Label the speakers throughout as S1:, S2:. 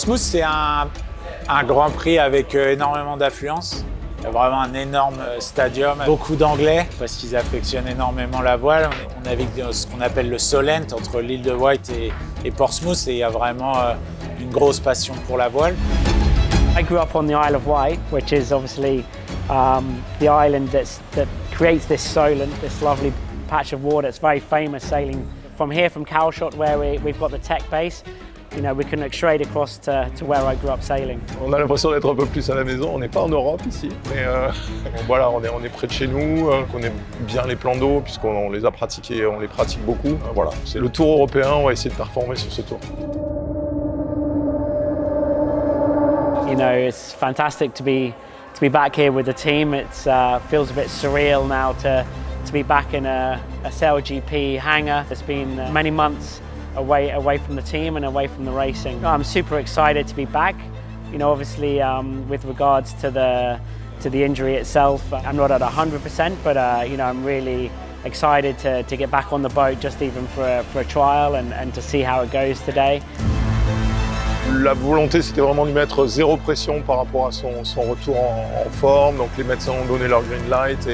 S1: Portsmouth, c'est un Grand Prix avec énormément d'affluence. Il y a vraiment un énorme stadium, beaucoup d'anglais parce qu'ils affectionnent énormément la voile. On navigue ce qu'on appelle le Solent entre l'île de Wight et Portsmouth et il y a vraiment une grosse passion pour la voile.
S2: I grew up on the Isle of Wight, which is obviously the island that creates this Solent, this lovely patch of water. It's very famous sailing from here, from Calshot, where we've got the tech base. You know, we can look straight across to where I grew up sailing.
S3: On a l'impression d'être un peu plus à la maison. On n'est pas en Europe ici, mais voilà, on est près de chez nous, on connaît bien les plans d'eau puisqu'on les a pratiqués, on les pratique beaucoup. Voilà, c'est le tour européen. On va essayer de performer sur ce tour.
S2: You know, it's fantastic to be back here with the team. It feels a bit surreal now to be back in a SailGP hangar. It's been many months away from the team and away from the racing. I'm super excited to be back. You know, obviously with regards to the injury itself, I'm not at 100%, but you know, I'm really excited to get back on the boat, just even for a trial and to see how it goes today.
S3: La volonté, c'était vraiment de mettre zéro pression par rapport à son retour en forme. Donc les médecins ont donné leur green light.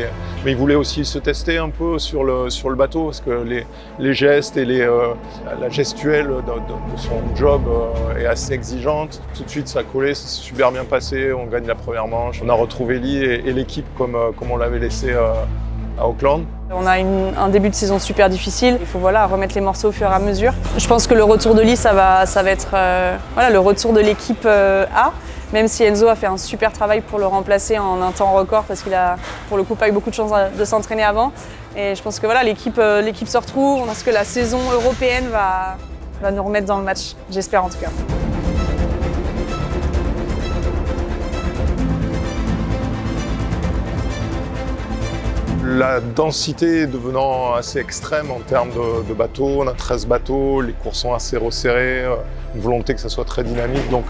S3: Mais ils voulaient aussi se tester un peu sur le bateau parce que les gestes et la gestuelle de son job est assez exigeante. Tout de suite, ça a collé, ça s'est super bien passé. On gagne la première manche. On a retrouvé Leigh et l'équipe comme on l'avait laissé à Auckland.
S4: On a un début de saison super difficile, il faut remettre les morceaux au fur et à mesure. Je pense que le retour de Leigh, ça va être le retour de l'équipe A, même si Enzo a fait un super travail pour le remplacer en un temps record parce qu'il a pour le coup pas eu beaucoup de chance de s'entraîner avant. Et je pense que l'équipe se retrouve, je pense que la saison européenne va nous remettre dans le match, j'espère en tout cas.
S3: La densité devenant assez extrême en termes de bateaux, on a 13 bateaux, les courses sont assez resserrées, une volonté que ça soit très dynamique. Donc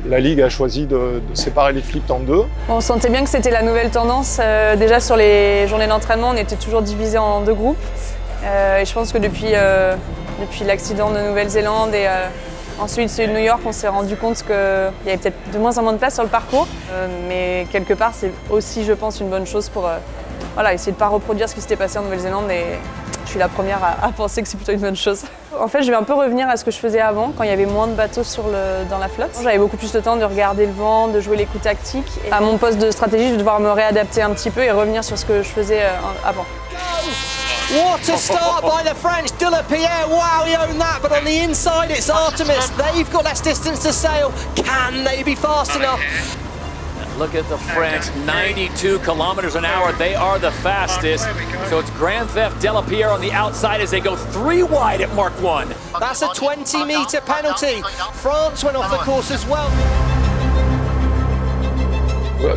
S3: la Ligue a choisi de séparer les flips en deux.
S4: On sentait bien que c'était la nouvelle tendance. Déjà sur les journées d'entraînement, on était toujours divisés en deux groupes. Et je pense que depuis l'accident de Nouvelle-Zélande et ensuite celui de New York, on s'est rendu compte qu'il y avait peut-être de moins en moins de place sur le parcours. Mais quelque part, c'est aussi, je pense, une bonne chose pour essayer de ne pas reproduire ce qui s'était passé en Nouvelle-Zélande et je suis la première à penser que c'est plutôt une bonne chose. En fait, je vais un peu revenir à ce que je faisais avant, quand il y avait moins de bateaux dans la flotte. J'avais beaucoup plus de temps de regarder le vent, de jouer les coups tactiques. Et à mon poste de stratégie, je vais devoir me réadapter un petit peu et revenir sur ce que je faisais avant.
S5: What a start by the French, de la Pierre, wow, he owned that, but on the inside it's Artemis, they've got less distance to sail, can they be fast enough?
S6: Look at the French, 92 kilometers an hour. They are the fastest. So it's Grand Theft Delapierre on the outside as they go 3 wide at Mark 1.
S5: That's a 20-meter penalty. France went off the course as well.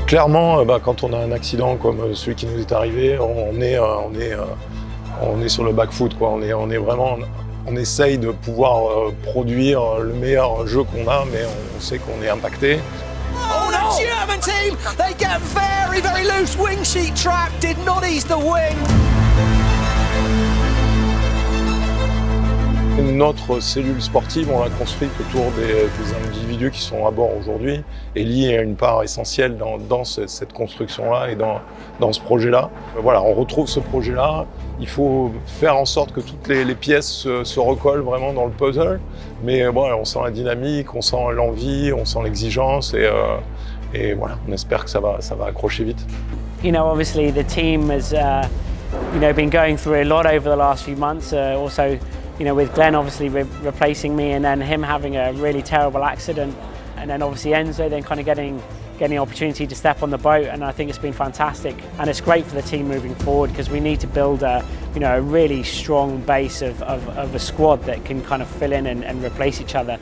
S3: Clairement, quand on a un accident comme celui qui nous est arrivé, on est sur le back foot, quoi. On essaye de pouvoir produire le meilleur jeu qu'on a, mais on sait qu'on est impacté.
S5: Oh, the German team, they get very, very loose. Wing sheet track did not ease the wing.
S3: Notre cellule sportive, on l'a construite autour des individus qui sont à bord aujourd'hui. Et Leigh a une part essentielle dans cette construction-là et dans ce projet-là. Voilà, on retrouve ce projet-là. Il faut faire en sorte que toutes les pièces se recollent vraiment dans le puzzle. Mais on sent la dynamique, on sent l'envie, on sent l'exigence. Et voilà, on espère que ça va accrocher vite.
S2: You know, obviously the team has been going through a lot over the last few months. Also, you know, with Glenn obviously replacing me and then him having a really terrible accident. And then obviously Enzo then kind of getting the opportunity to step on the boat, and I think it's been fantastic. And it's great for the team moving forward because we need to build a really strong base of a squad that can kind of fill in and replace each other.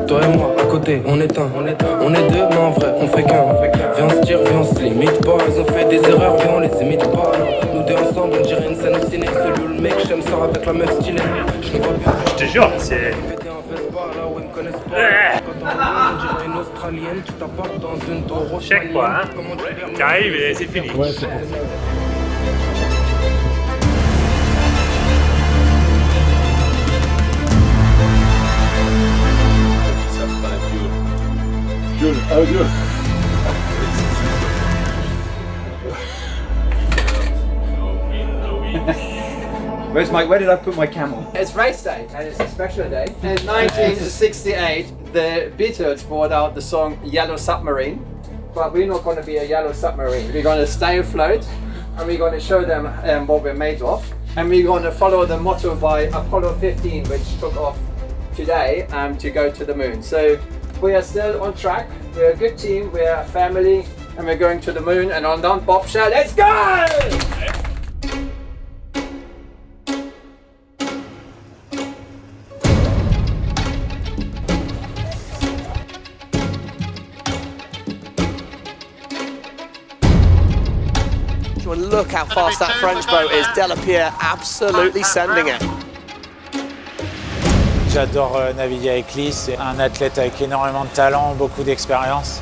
S7: Toi et moi, à côté, on est un. On est deux, mais en vrai, on fait qu'un. Viens on se tire, viens on se limite pas. Ils ont fait des erreurs, viens on les imite pas. Nous deux ensemble, on dirait une scène au ciné. Celui le mec, j'aime ça avec la meuf stylée. Je ne vois plus.
S8: Je te jure, c'est... Check quoi, hein. T'arrives et c'est fini.
S3: Ouais, c'est bon.
S9: Where did I put my camel? It's race day and it's a special day. In 1968, the Beatles brought out the song Yellow Submarine, but we're not going to be a yellow submarine. We're going to stay afloat and we're going to show them what we're made of. And we're going to follow the motto by Apollo 15, which took off today to go to the moon. So we are still on track. We're a good team, we're a family, and we're going to the moon. And on that bombshell, let's go!
S5: Look how fast that French boat is. Delapierre absolutely sending it.
S1: J'adore naviguer avec Leigh, c'est un athlète avec énormément de talent, beaucoup d'expérience.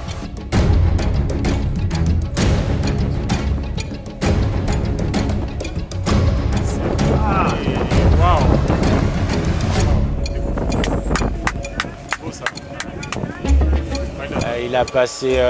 S1: Il a passé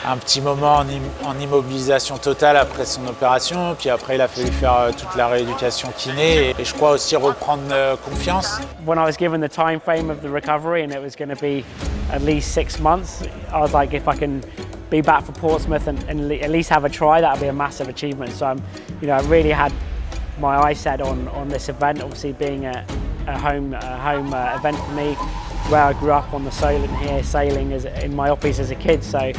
S1: un petit moment en immobilisation totale après son opération, puis après il a fallu faire toute la rééducation kiné et je crois aussi reprendre confiance.
S2: When I was given the time frame of the recovery and it was going to be at least 6 months, I was like, if I can be back for Portsmouth and at least have a try, that'll be a massive achievement. So I really had my eyes set on this event, obviously being a home event for me, where I grew up on the Solent here, sailing in my oppies as a kid. So,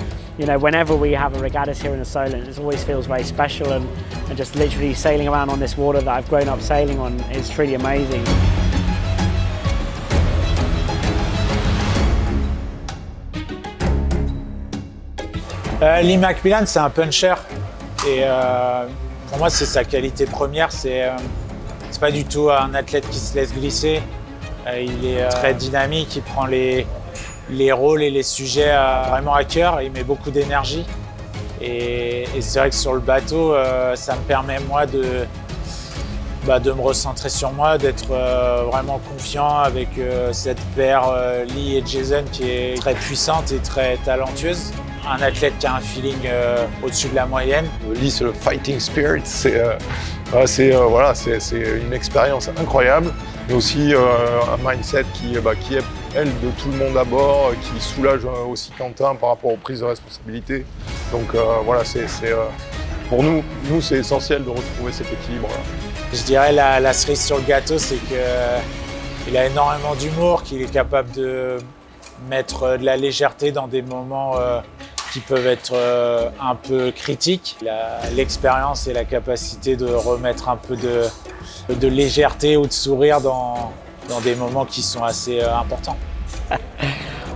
S2: whenever we have a regattas here in the Solent, it always feels very special, and just literally sailing around on this water that I've grown up sailing on is truly amazing.
S1: Leigh McMillan, c'est un puncher et pour moi c'est sa qualité première, c'est pas du tout un athlète qui se laisse glisser. Il est très dynamique, il prend les rôles et les sujets vraiment à cœur, il met beaucoup d'énergie. Et c'est vrai que sur le bateau, ça me permet moi de me recentrer sur moi, d'être vraiment confiant avec cette paire Leigh et Jason qui est très puissante et très talentueuse. Un athlète qui a un feeling au-dessus de la moyenne.
S3: Leigh, c'est le fighting spirit, c'est une expérience incroyable, mais aussi un mindset qui est elle de tout le monde à bord, qui soulage aussi Quentin par rapport aux prises de responsabilité. Donc pour nous c'est essentiel de retrouver cet équilibre.
S1: Je dirais la cerise sur le gâteau, c'est qu'il a énormément d'humour, qu'il est capable de mettre de la légèreté dans des moments qui peuvent être un peu critiques. Il a l'expérience et la capacité de remettre un peu de légèreté ou de sourire dans des moments qui sont assez importants.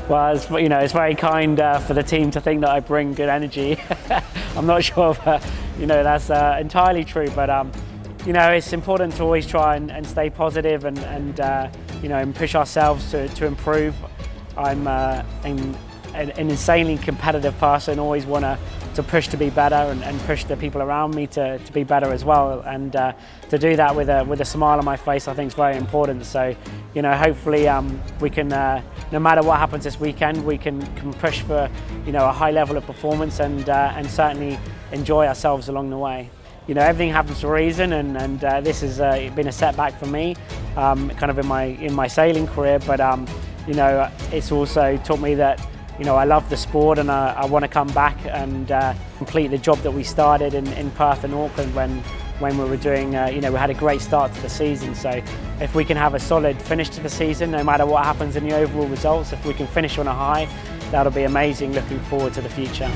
S2: Well, it's very kind for the team to think that I bring good energy. I'm not sure if that's entirely true, but it's important to always try and stay positive and push ourselves to improve. I'm an insanely competitive person, always want to push to be better and push the people around me to be better as well, and to do that with a smile on my face I think is very important. So hopefully we can, no matter what happens this weekend, we can push for a high level of performance and certainly enjoy ourselves along the way. Everything happens for a reason, and this has been a setback for me kind of in my sailing career, but it's also taught me that I love the sport and I want to come back and complete the job that we started in Perth and Auckland when we were doing, we had a great start to the season. So if we can have a solid finish to the season, no matter what happens in the overall results, if we can finish on a high, that'll be amazing. Looking forward to the future.